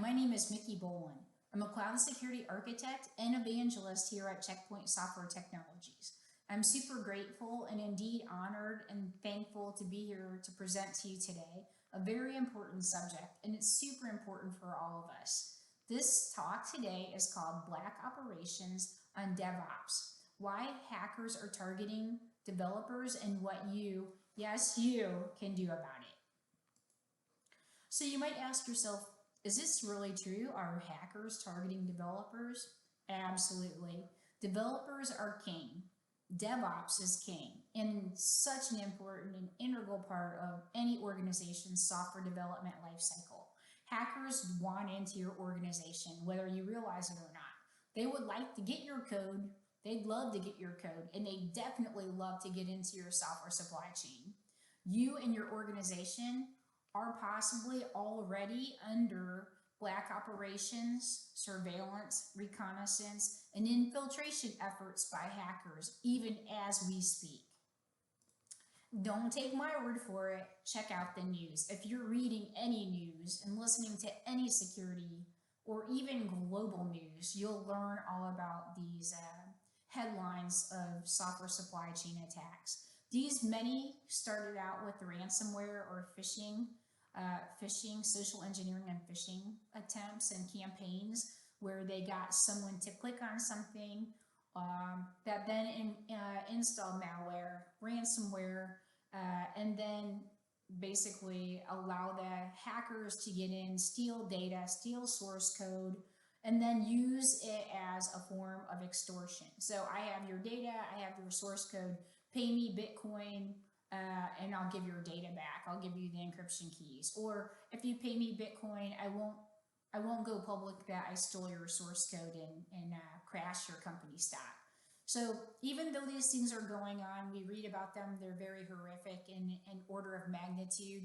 my name is Mickey Bolin. I'm a cloud security architect and evangelist here at Checkpoint Software Technologies. I'm super grateful and indeed honored and thankful to be here to present to you today a very important subject, and it's super important for all of us. This talk today is called Black Operations on DevOps, why hackers are targeting developers and what you, yes you, can do about it. So you might ask yourself, is this really true? Are hackers targeting developers? Absolutely. Developers are king. DevOps is king, and such an important and integral part of any organization's software development lifecycle. Hackers want into your organization, whether you realize it or not. They would like to get your code, they'd love to get your code, and they definitely love to get into your software supply chain. You and your organization are possibly already under black operations, surveillance, reconnaissance, and infiltration efforts by hackers, even as we speak. Don't take my word for it. Check out the news. If you're reading any news and listening to any security or even global news, you'll learn all about these headlines of software supply chain attacks. These many started out with ransomware or phishing, social engineering and phishing attempts and campaigns where they got someone to click on something that then install malware, ransomware, and then basically allow the hackers to get in, steal data, steal source code, and then use it as a form of extortion. So I have your data, I have your source code, pay me Bitcoin, and I'll give your data back. I'll give you the encryption keys. Or if you pay me Bitcoin, I won't go public that I stole your source code and crash your company stock. So even though these things are going on, we read about them, they're very horrific in order of magnitude,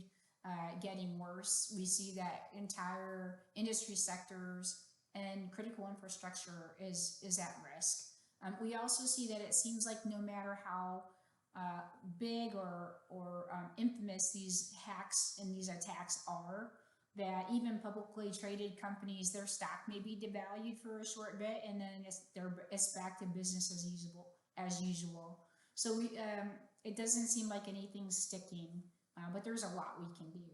getting worse. We see that entire industry sectors and critical infrastructure is at risk. We also see that it seems like no matter how big or infamous these hacks and these attacks are, that even publicly traded companies, their stock may be devalued for a short bit, and then it's back to business as usual. So it doesn't seem like anything's sticking, but there's a lot we can do.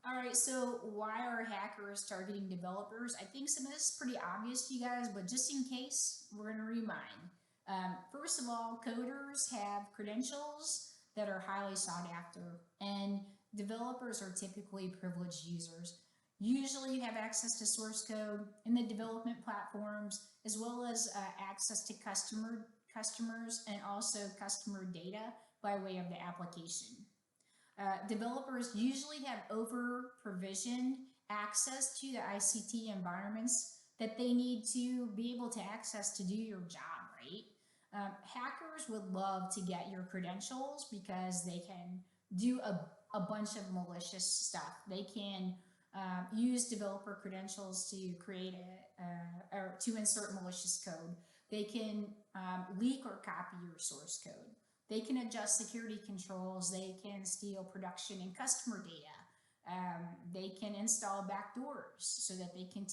All right, so why are hackers targeting developers? I think some of this is pretty obvious to you guys, but just in case, we're going to remind. First of all, coders have credentials that are highly sought after, and developers are typically privileged users. Usually you have access to source code in the development platforms, as well as access to customers and also customer data by way of the application. Developers usually have over-provisioned access to the ICT environments that they need to be able to access to do your job, right? Hackers would love to get your credentials because they can do a bunch of malicious stuff. They can use developer credentials to create or to insert malicious code. They can leak or copy your source code. They can adjust security controls. They can steal production and customer data. They can install backdoors so that they can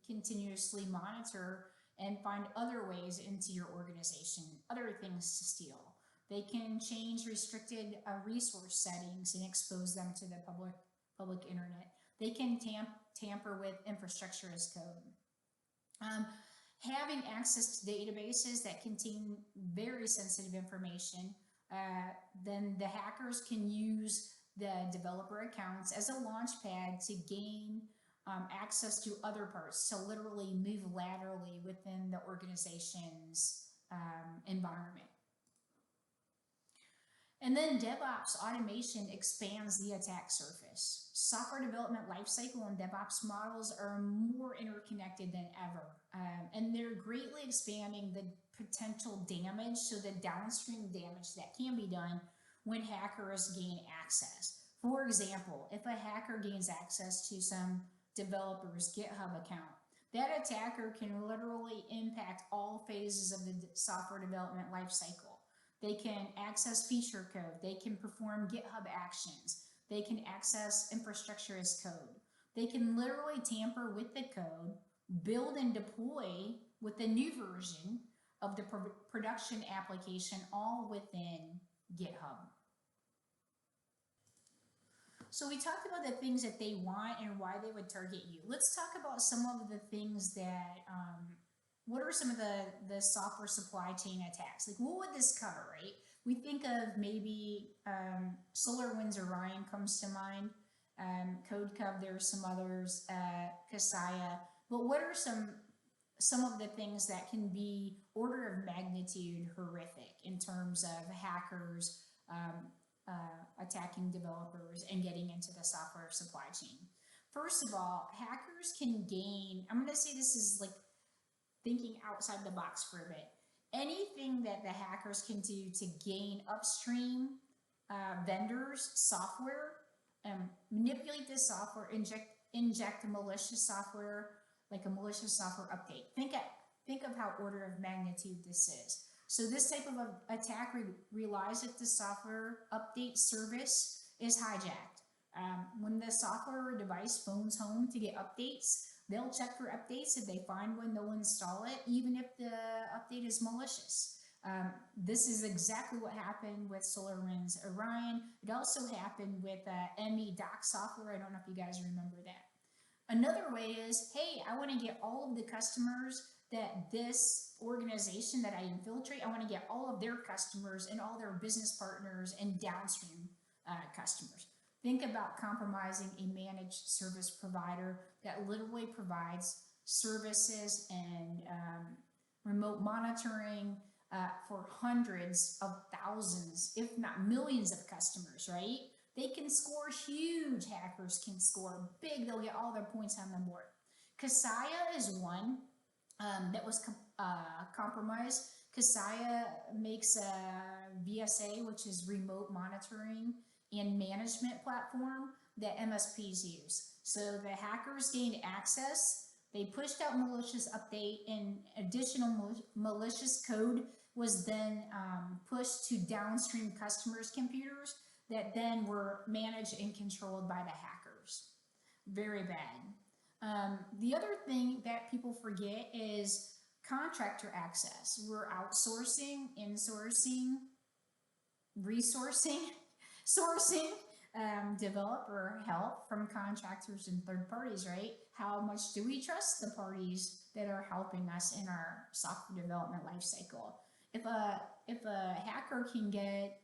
continuously monitor and find other ways into your organization, other things to steal. They can change restricted resource settings and expose them to the public internet. They can tamper with infrastructure as code. Having access to databases that contain very sensitive information, then the hackers can use the developer accounts as a launch pad to gain access to other parts, to literally move laterally within the organization's environment. And then DevOps automation expands the attack surface. Software development lifecycle and DevOps models are more interconnected than ever, and they're greatly expanding the potential damage, so the downstream damage that can be done when hackers gain access. For example, if a hacker gains access to some developer's GitHub account, that attacker can literally impact all phases of the software development lifecycle. They can access feature code. They can perform GitHub actions. They can access infrastructure as code. They can literally tamper with the code, build and deploy with the new version of the production application, all within GitHub. So we talked about the things that they want and why they would target you. Let's talk about some of the things that, what are some of the software supply chain attacks? Like, what would this cover, right? We think of maybe SolarWinds Orion comes to mind, CodeCov, there are some others, Kaseya. But what are some of the things that can be order of magnitude horrific in terms of hackers attacking developers and getting into the software supply chain? First of all, hackers can gain, I'm going to say this is like thinking outside the box for a bit. Anything that the hackers can do to gain upstream vendors' software, manipulate this software, inject a malicious software, like a malicious software update. Think of how order of magnitude this is. So this type of attack relies that the software update service is hijacked. When the software or device phones home to get updates, they'll check for updates. If they find one, they'll install it, even if the update is malicious. This is exactly what happened with SolarWinds Orion. It also happened with ME Doc software. I don't know if you guys remember that. Another way is, hey, I want to get all of the customers that this organization that I infiltrate, I want to get all of their customers and all their business partners and downstream customers. Think about compromising a managed service provider that literally provides services and remote monitoring for hundreds of thousands, if not millions of customers, right? They can score huge. Hackers can score big. They'll get all their points on the board. Kaseya is one that was compromised. Kaseya makes a VSA, which is remote monitoring and management platform that MSPs use. So the hackers gained access. They pushed out malicious update, and additional malicious code was then pushed to downstream customers' computers that then were managed and controlled by the hackers. Very bad. The other thing that people forget is contractor access. We're outsourcing, insourcing, resourcing, sourcing developer help from contractors and third parties, right? How much do we trust the parties that are helping us in our software development lifecycle? If a hacker can get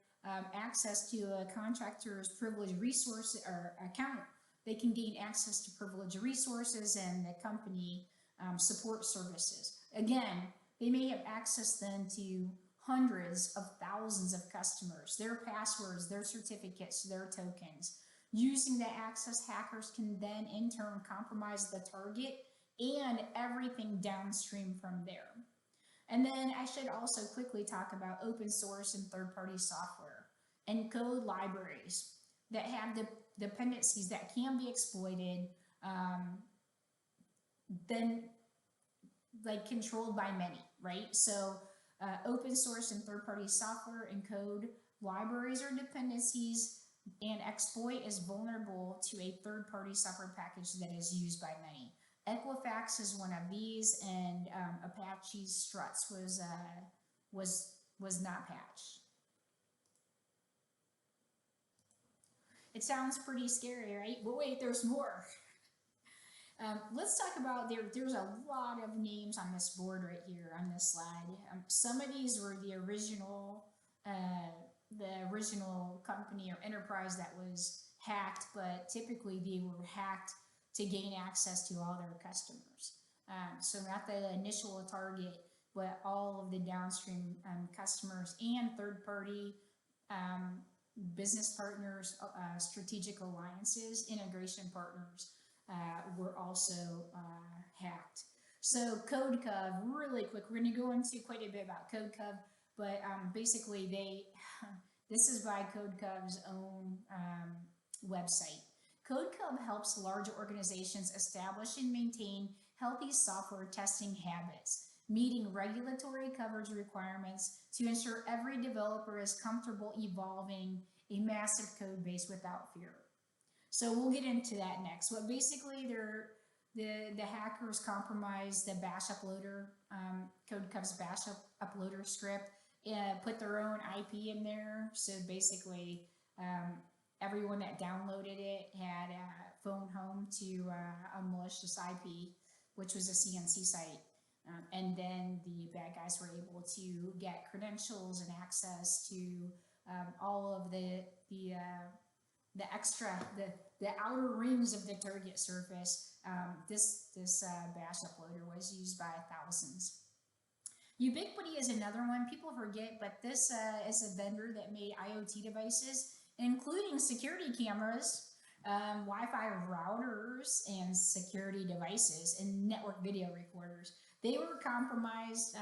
access to a contractor's privileged resource or account, they can gain access to privileged resources and the company support services. Again, they may have access then to hundreds of thousands of customers, their passwords, their certificates, their tokens. Using that access, hackers can then in turn compromise the target and everything downstream from there. And then I should also quickly talk about open source and third-party software and code libraries that have the dependencies that can be exploited, then like controlled by many, right? So open source and third-party software and code libraries or dependencies and exploit is vulnerable to a third-party software package that is used by many. Equifax is one of these, and Apache's struts was not patched. It sounds pretty scary, right? But wait, there's more. Let's talk about, there's a lot of names on this board right here on this slide. Some of these were the original company or enterprise that was hacked, but typically they were hacked to gain access to all their customers. So not the initial target, but all of the downstream customers and third-party business partners, strategic alliances, integration partners were also hacked. So CodeCov, really quick, we're going to go into quite a bit about CodeCov, but basically this is by CodeCov's own website. CodeCov helps large organizations establish and maintain healthy software testing habits, meeting regulatory coverage requirements to ensure every developer is comfortable evolving a massive code base without fear. So we'll get into that next. But basically, the hackers compromised the bash uploader, CodeCov's bash uploader script, put their own IP in there. So basically, everyone that downloaded it had phoned home to a malicious IP, which was a CNC site. And then the bad guys were able to get credentials and access to all of the extra, the outer rings of the target surface. This bash uploader was used by thousands. Ubiquiti is another one people forget, but this is a vendor that made IoT devices, including security cameras, Wi-Fi routers, and security devices, and network video recorders. They were compromised.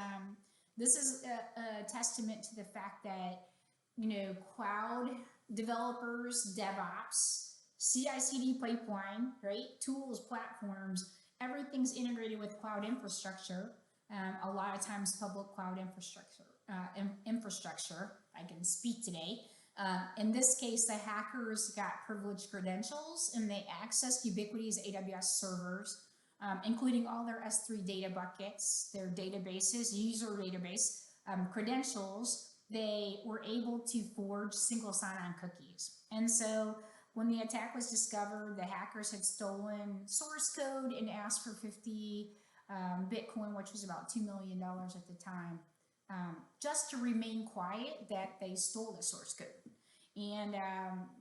This is a testament to the fact that, cloud developers, DevOps, CI/CD pipeline, right? Tools, platforms, everything's integrated with cloud infrastructure. A lot of times public cloud infrastructure, I can speak today. In this case, the hackers got privileged credentials and they accessed Ubiquiti's AWS servers, including all their S3 data buckets, their databases, user database, credentials. They were able to forge single sign-on cookies. And so when the attack was discovered, the hackers had stolen source code and asked for 50 Bitcoin, which was about $2 million at the time, just to remain quiet that they stole the source code. And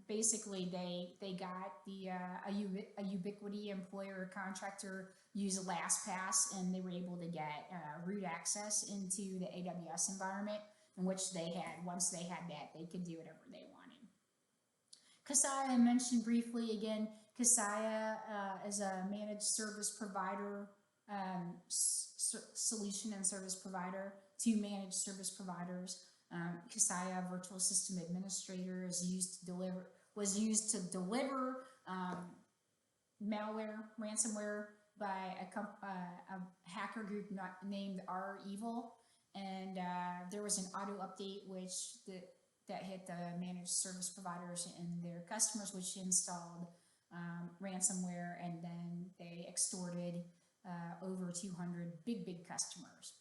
basically, they got a Ubiquiti employer contractor use LastPass, and they were able to get root access into the AWS environment, in which they had, once they had that, they could do whatever they wanted. Kaseya I mentioned briefly again. Kaseya is a managed service provider, solution and service provider to managed service providers. Kaseya Virtual System Administrator was used to deliver malware, ransomware by a hacker group named REvil, and there was an auto update that hit the managed service providers and their customers, which installed ransomware, and then they extorted over 200 big customers.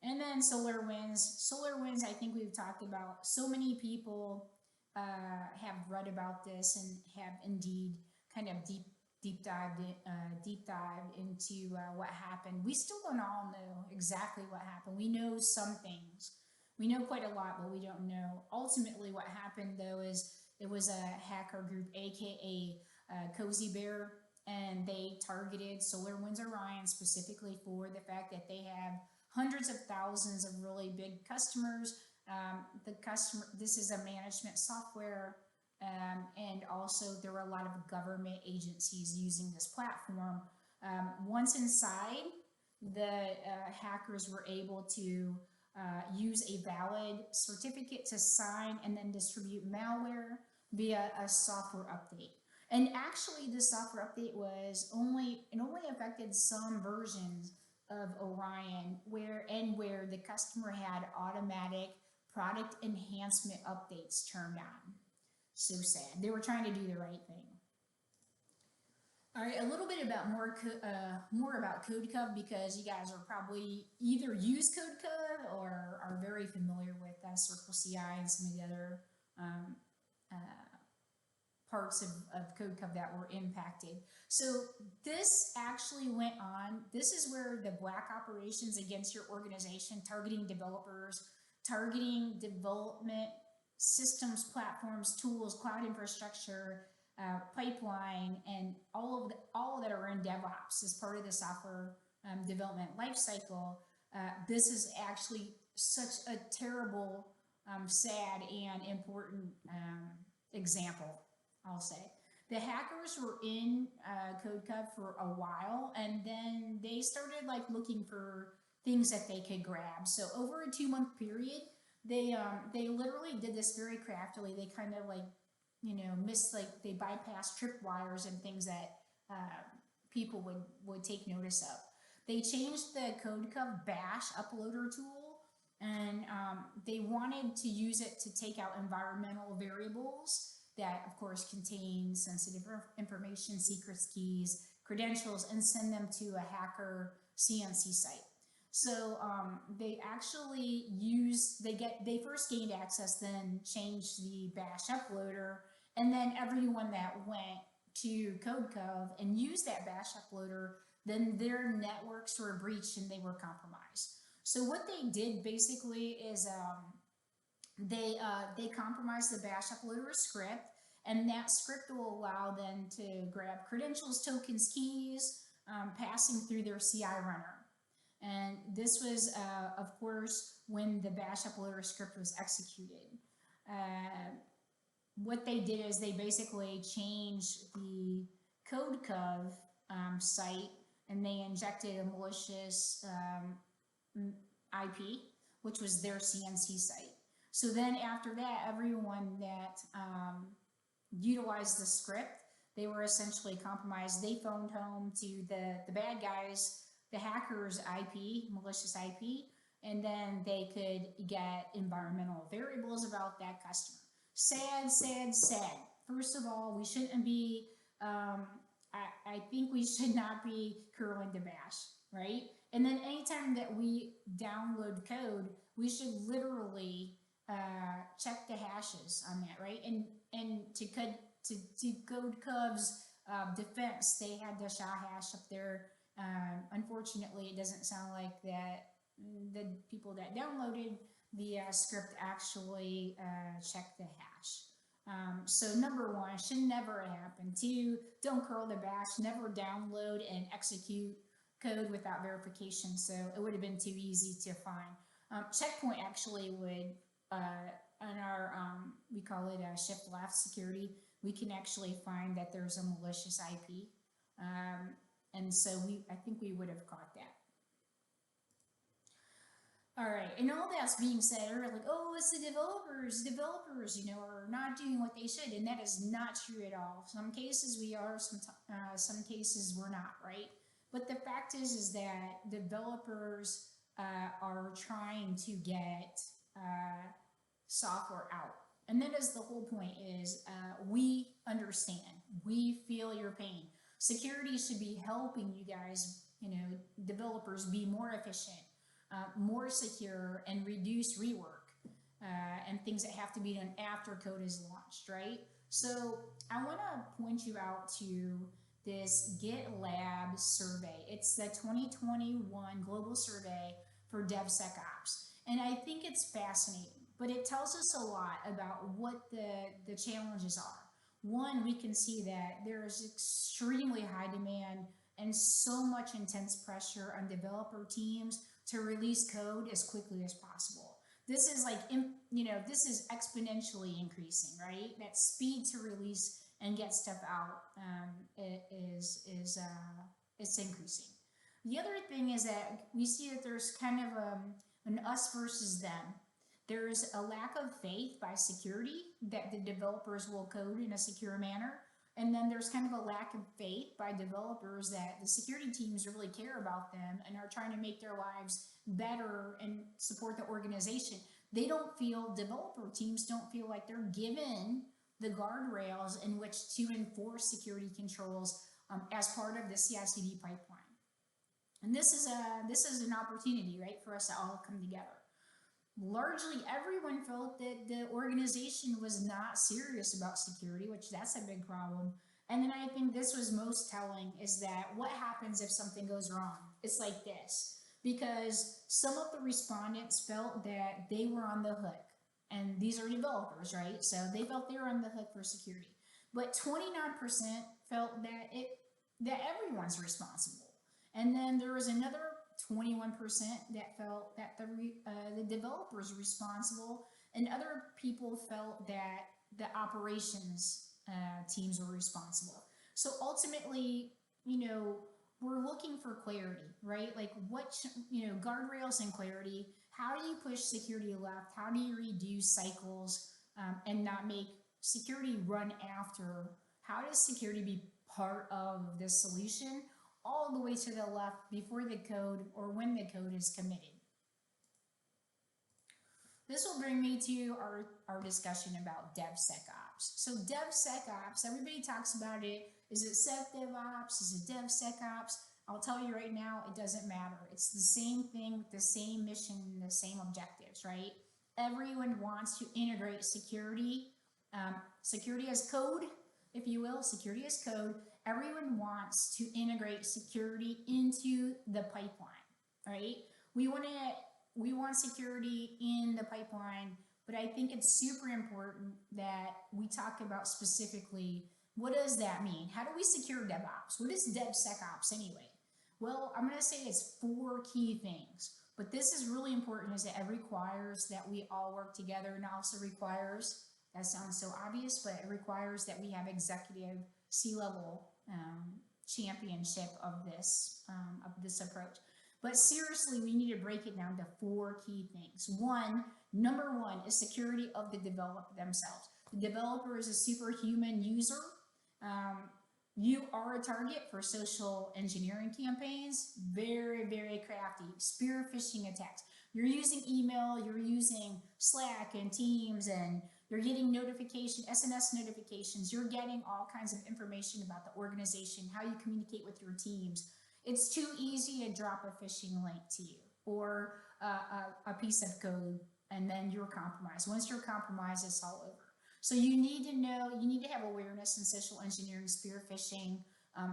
And then SolarWinds. SolarWinds, I think we've talked about. So many people have read about this and have indeed kind of deep dived into what happened. We still don't all know exactly what happened. We know some things. We know quite a lot, but we don't know. Ultimately, what happened though is it was a hacker group, aka Cozy Bear, and they targeted SolarWinds Orion specifically for the fact that they have hundreds of thousands of really big customers. This is a management software, and also there were a lot of government agencies using this platform. Once inside, the hackers were able to use a valid certificate to sign and then distribute malware via a software update. And actually, the software update only affected some versions of Orion, where the customer had automatic product enhancement updates turned on. So sad. They were trying to do the right thing. All right, a little bit about more about CodeCov, because you guys are probably either use CodeCov or are very familiar with Circle CI and some of the other parts of CodeCov that were impacted. So this actually went on. This is where the black operations against your organization, targeting developers, targeting development systems, platforms, tools, cloud infrastructure, pipeline, and all that are in DevOps as part of the software development lifecycle. This is actually such a terrible, sad, and important example, I'll say. The hackers were in CodeCov for a while, and then they started like looking for things that they could grab. So over a 2-month period, they literally did this very craftily. They kind of like, they bypassed tripwires and things that people would take notice of. They changed the CodeCov bash uploader tool, and they wanted to use it to take out environmental variables that of course contain sensitive information, secrets, keys, credentials, and send them to a hacker CNC site. So they actually they first gained access, then changed the bash uploader, and then everyone that went to CodeCov and used that bash uploader, then their networks were breached and they were compromised. So what they did basically is they compromised the bash uploader script, and that script will allow them to grab credentials, tokens, keys, passing through their CI runner. And this was, of course, when the bash uploader script was executed. What they did is they basically changed the CodeCov site, and they injected a malicious IP, which was their CNC site. So then after that, everyone that utilized the script, they were essentially compromised. They phoned home to the bad guys, the hackers' IP, malicious IP, and then they could get environmental variables about that customer. Sad, sad, sad. First of all, we shouldn't be, I think we should not be curling the bash, right? And then anytime that we download code, we should literally check the hashes on that, right? And to CodeCov's defense, they had the SHA hash up there. Unfortunately, it doesn't sound like that the people that downloaded the script actually checked the hash. So number one, should never happen. Two, don't curl the bash, never download and execute code without verification. So it would have been too easy to find. Checkpoint actually would, on our, we call it shift left security, we can actually find that there's a malicious IP. And so I think we would have caught that. All right, and all that's being said, are like, oh, it's the developers, you know, are not doing what they should, and that is not true at all. Some cases we are, some cases we're not, right? But the fact is that developers are trying to get software out, and that is the whole point. Is we understand, we feel your pain. Security should be helping you guys, you know, developers be more efficient, more secure, and reduce rework and things that have to be done after code is launched, right? So I want to point you out to this GitLab survey. It's the 2021 global survey for DevSecOps. And I think it's fascinating, but it tells us a lot about what the challenges are. One, we can see that there is extremely high demand and so much intense pressure on developer teams to release code as quickly as possible. This is like, you know, this is exponentially increasing, right? That speed to release and get stuff out is increasing. The other thing is that we see that there's kind of an us versus them. There is a lack of faith by security that the developers will code in a secure manner. And then there's kind of a lack of faith by developers that the security teams really care about them and are trying to make their lives better and support the organization. They don't feel, developer teams don't feel like they're given the guardrails in which to enforce security controls as part of the CI/CD pipeline. And this is an opportunity, right, for us to all come together. Largely, everyone felt that the organization was not serious about security, which that's a big problem. And then I think this was most telling, is that what happens if something goes wrong? It's like this, because some of the respondents felt that they were on the hook, and these are developers, right? So they felt they were on the hook for security. But 29% felt that everyone's responsible. And then there was another 21% that felt that the developers were responsible, and other people felt that the operations teams were responsible. So ultimately, you know, we're looking for clarity, right? Like what, you know, guardrails and clarity. How do you push security left? How do you reduce cycles and not make security run after? How does security be part of the solution all the way to the left before the code or when the code is committed? This will bring me to our discussion about DevSecOps. So DevSecOps, everybody talks about it. Is it SecDevOps? Is it DevSecOps? I'll tell you right now, it doesn't matter. It's the same thing with the same mission, the same objectives, right? Everyone wants to integrate security, security as code, if you will, security as code. Everyone wants to integrate security into the pipeline, right? We want security in the pipeline, but I think it's super important that we talk about specifically, what does that mean? How do we secure DevOps? What is DevSecOps anyway? Well, I'm going to say it's 4 key things, but this is really important, is that it requires that we all work together, and also requires, that sounds so obvious, but it requires that we have executive C-level championship of this approach. But seriously, we need to break it down to 4 key things. Number one is security of the developer themselves. The developer is a superhuman user. You are a target for social engineering campaigns. Very, very crafty. Spear phishing attacks. You're using email, you're using Slack and Teams, and you're getting SNS notifications. You're getting all kinds of information about the organization, how you communicate with your teams. It's too easy to drop a phishing link to you, or a piece of code, and then you're compromised. Once you're compromised, it's all over. So you need to know, you need to have awareness in social engineering, spear phishing,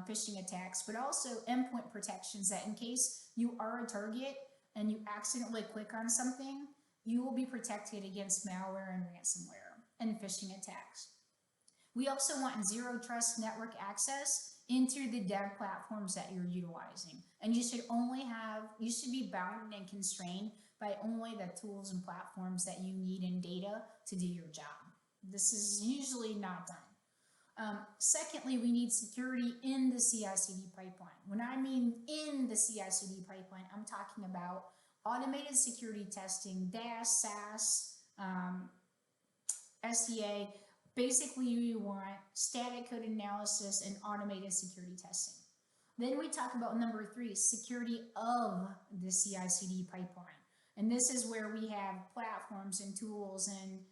phishing attacks, but also endpoint protections, that in case you are a target and you accidentally click on something, you will be protected against malware and ransomware and phishing attacks. We also want zero trust network access into the dev platforms that you're utilizing. And you should be bounded and constrained by only the tools and platforms that you need in data to do your job. This is usually not done. Secondly, we need security in the CI/CD pipeline. When I mean in the CI/CD pipeline, I'm talking about automated security testing, DAS, SAS, SCA. Basically, you want static code analysis and automated security testing. Then we talk about number 3, security of the CI/CD pipeline. And this is where we have platforms and tools and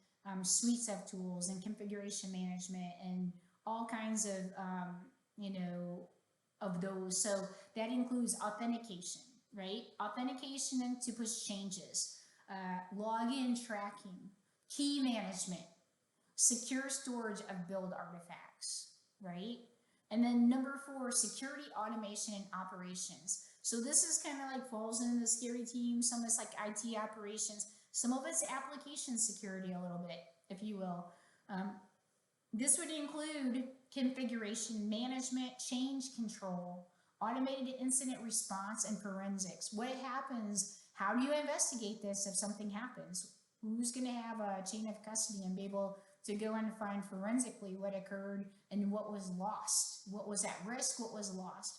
suites of tools and configuration management and all kinds of, of those. So that includes authentication, right? Authentication to push changes, login tracking, key management, secure storage of build artifacts, right? And then number 4, security automation and operations. So this is kind of like falls into the security team. Some of it's like IT operations. Some of it's application security a little bit, if you will. This would include configuration management, change control, automated incident response, and forensics. What happens? How do you investigate this if something happens? Who's going to have a chain of custody and be able to go and find forensically what occurred and what was lost? What was at risk? What was lost?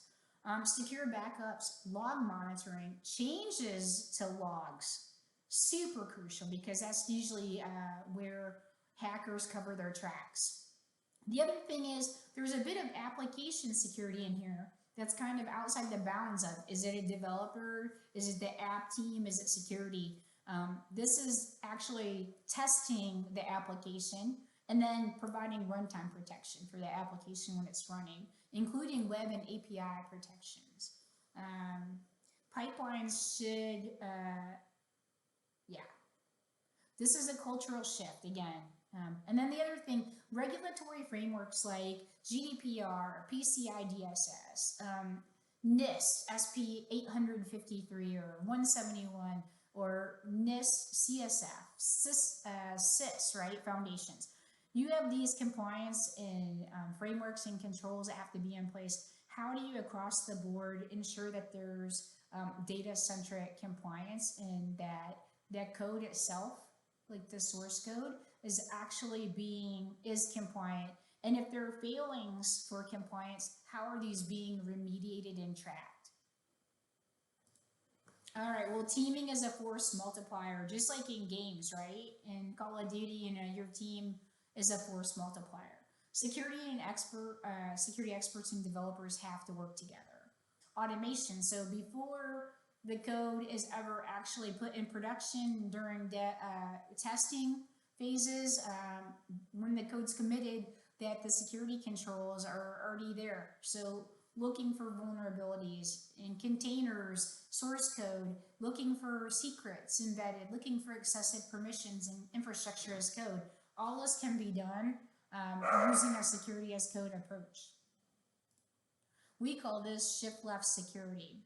Secure backups, log monitoring, changes to logs. Super crucial, because that's usually where hackers cover their tracks. The other thing is there's a bit of application security in here that's kind of outside the bounds of, is it a developer? Is it the app team? Is it security? This is actually testing the application and then providing runtime protection for the application when it's running, including web and API protections. Pipelines should, this is a cultural shift again. And then the other thing, regulatory frameworks like GDPR, PCI DSS, NIST, SP 853 or 171, or NIST, CSF, CIS, right, foundations. You have these compliance and frameworks and controls that have to be in place. How do you, across the board, ensure that there's data-centric compliance, and that code itself, like the source code, is actually is compliant? And if there are failings for compliance, how are these being remediated and tracked? All right, well, teaming is a force multiplier, just like in games, right? In Call of Duty, your team is a force multiplier. Security experts and developers have to work together. Automation, so before the code is ever actually put in production during testing, phases, when the code's committed, that the security controls are already there. So looking for vulnerabilities in containers, source code, looking for secrets embedded, looking for excessive permissions and infrastructure as code. All this can be done using a security as code approach. We call this shift left security.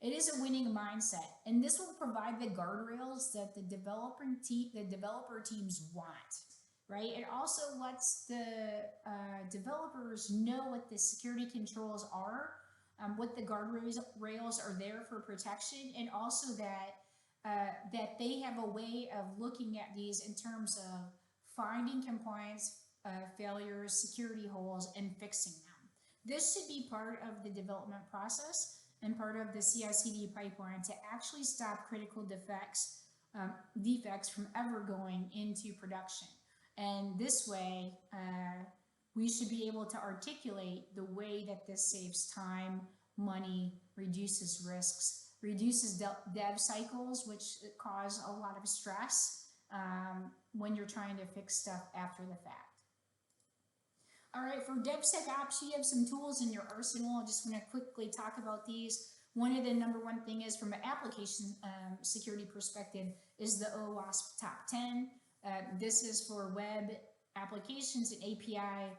It is a winning mindset, and this will provide the guardrails that the developer teams want, right? It also lets the developers know what the security controls are, what the guardrails are there for protection, and also that they have a way of looking at these in terms of finding compliance failures, security holes, and fixing them. This should be part of the development process and part of the CI/CD pipeline to actually stop critical defects from ever going into production. And this way, we should be able to articulate the way that this saves time, money, reduces risks, reduces dev cycles, which cause a lot of stress when you're trying to fix stuff after the fact. All right, for DevSecOps, you have some tools in your arsenal. I just want to quickly talk about these. One of the number one thing is from an application security perspective is the OWASP Top 10. This is for web applications and API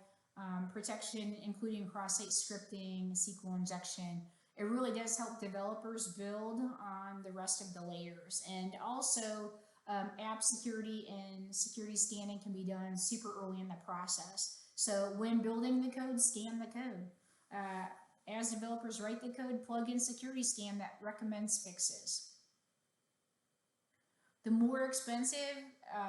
protection, including cross-site scripting, SQL injection. It really does help developers build on the rest of the layers. And also, app security and security scanning can be done super early in the process. So when building the code, scan the code. As developers write the code, plug in security scan that recommends fixes. The more expensive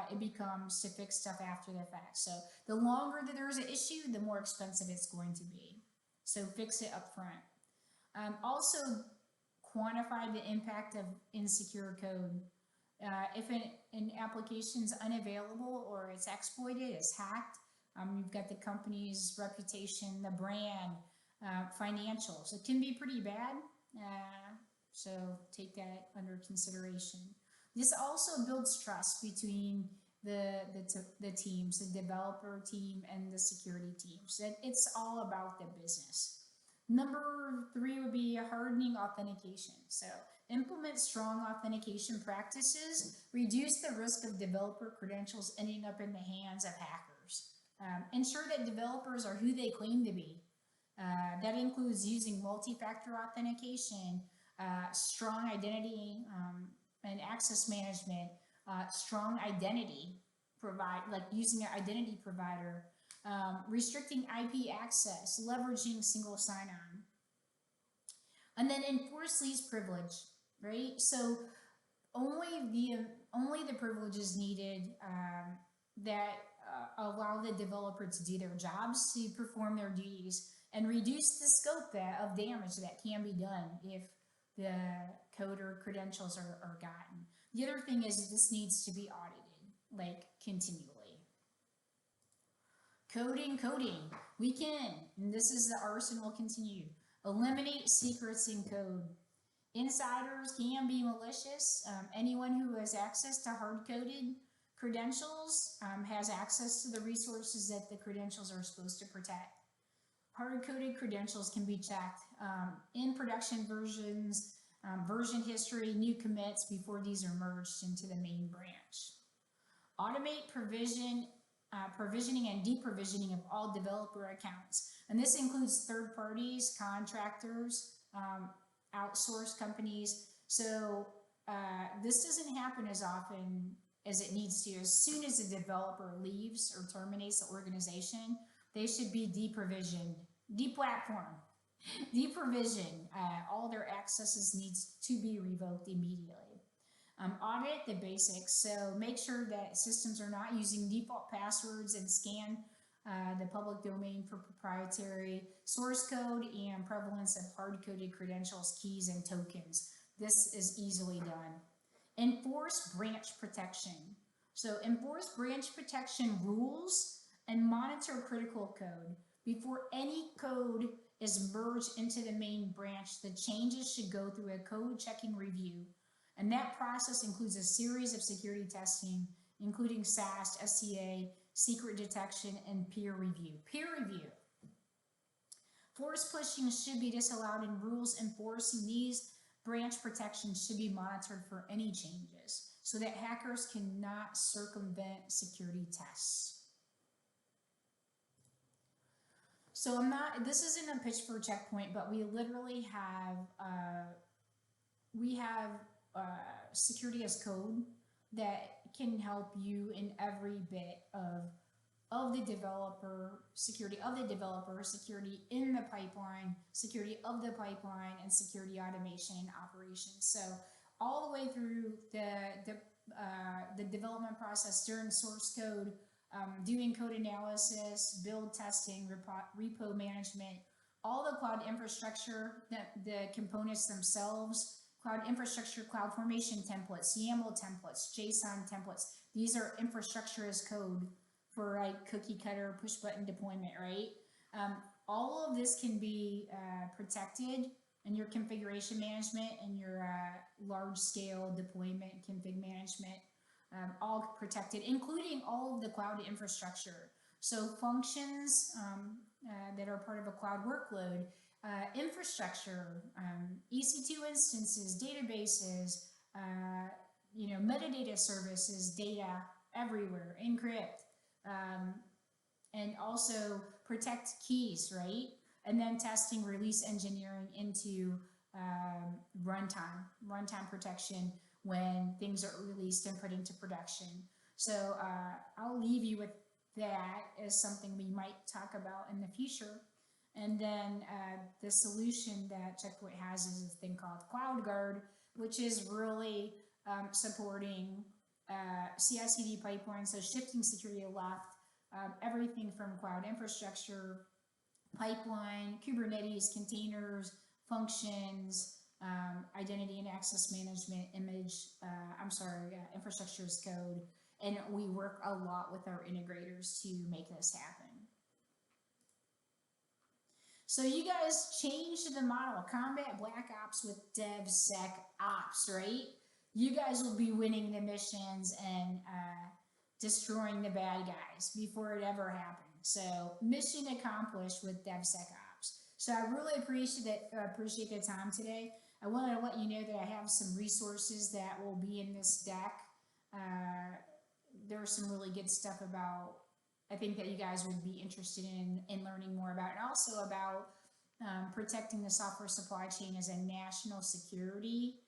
it becomes to fix stuff after the fact. So the longer that there's an issue, the more expensive it's going to be. So fix it up front. Also, quantify the impact of insecure code. If an application is unavailable or it's exploited, it's hacked, you've got the company's reputation, the brand, financials. It can be pretty bad, so take that under consideration. This also builds trust between the teams, the developer team and the security teams. It's all about the business. Number 3 would be hardening authentication. So implement strong authentication practices, reduce the risk of developer credentials ending up in the hands of hackers. Ensure that developers are who they claim to be. That includes using multi-factor authentication, strong identity and access management, strong identity like using an identity provider, restricting IP access, leveraging single sign-on, and then enforce least privilege. Right, so only the privileges needed that allow the developer to do their jobs, to perform their duties, and reduce the scope of damage that can be done if the code or credentials are gotten. The other thing is this needs to be audited, like continually. Coding. We can, and this is the arsenal continue. Eliminate secrets in code. Insiders can be malicious. Anyone who has access to hard-coded credentials has access to the resources that the credentials are supposed to protect. Hard-coded credentials can be checked in production versions, version history, new commits before these are merged into the main branch. Automate provisioning and deprovisioning of all developer accounts. And this includes third parties, contractors, outsourced companies. So this doesn't happen as often as it needs to. As soon as a developer leaves or terminates the organization, they should be deprovisioned, deplatformed, deprovisioned. All their accesses needs to be revoked immediately. Audit the basics, so make sure that systems are not using default passwords and scan the public domain for proprietary source code and prevalence of hard-coded credentials, keys, and tokens. This is easily done. Enforce branch protection. So enforce branch protection rules and monitor critical code. Before any code is merged into the main branch, the changes should go through a code checking review. And that process includes a series of security testing, including SAST, SCA, secret detection, and peer review. Peer review. Force pushing should be disallowed, and rules enforcing these branch protections should be monitored for any changes so that hackers cannot circumvent security tests. So this isn't a pitch for Checkpoint, but we literally have, security as code that can help you in every bit of the developer, security in the pipeline, security of the pipeline, and security automation and operations. So all the way through the development process during source code, doing code analysis, build testing, repo management, all the cloud infrastructure, the components themselves, cloud infrastructure, cloud formation templates, YAML templates, JSON templates. These are infrastructure as code for like cookie cutter push button deployment, right? All of this can be protected in your configuration management and your large scale deployment config management, all protected, including all of the cloud infrastructure. So functions that are part of a cloud workload, infrastructure, EC2 instances, databases, metadata services, data everywhere, encrypt, and also protect keys, right? And then testing, release engineering into runtime protection when things are released and put into production. So I'll leave you with that as something we might talk about in the future. And then the solution that Checkpoint has is a thing called CloudGuard, which is really supporting CI/CD pipelines, so shifting security left, everything from cloud infrastructure, pipeline, Kubernetes, containers, functions, identity and access management, infrastructure as code. And we work a lot with our integrators to make this happen. So you guys changed the model, combat BlackOps with DevSecOps, right? You guys will be winning the missions and destroying the bad guys before it ever happens. So mission accomplished with DevSecOps. So I really appreciate the time today. I wanted to let you know that I have some resources that will be in this deck. There's some really good stuff about, I think that you guys would be interested in learning more about, and also about protecting the software supply chain as a national security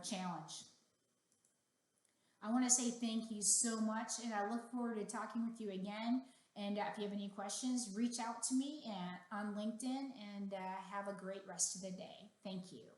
challenge. I want to say thank you so much, and I look forward to talking with you again. And if you have any questions, reach out to me on LinkedIn, and have a great rest of the day. Thank you.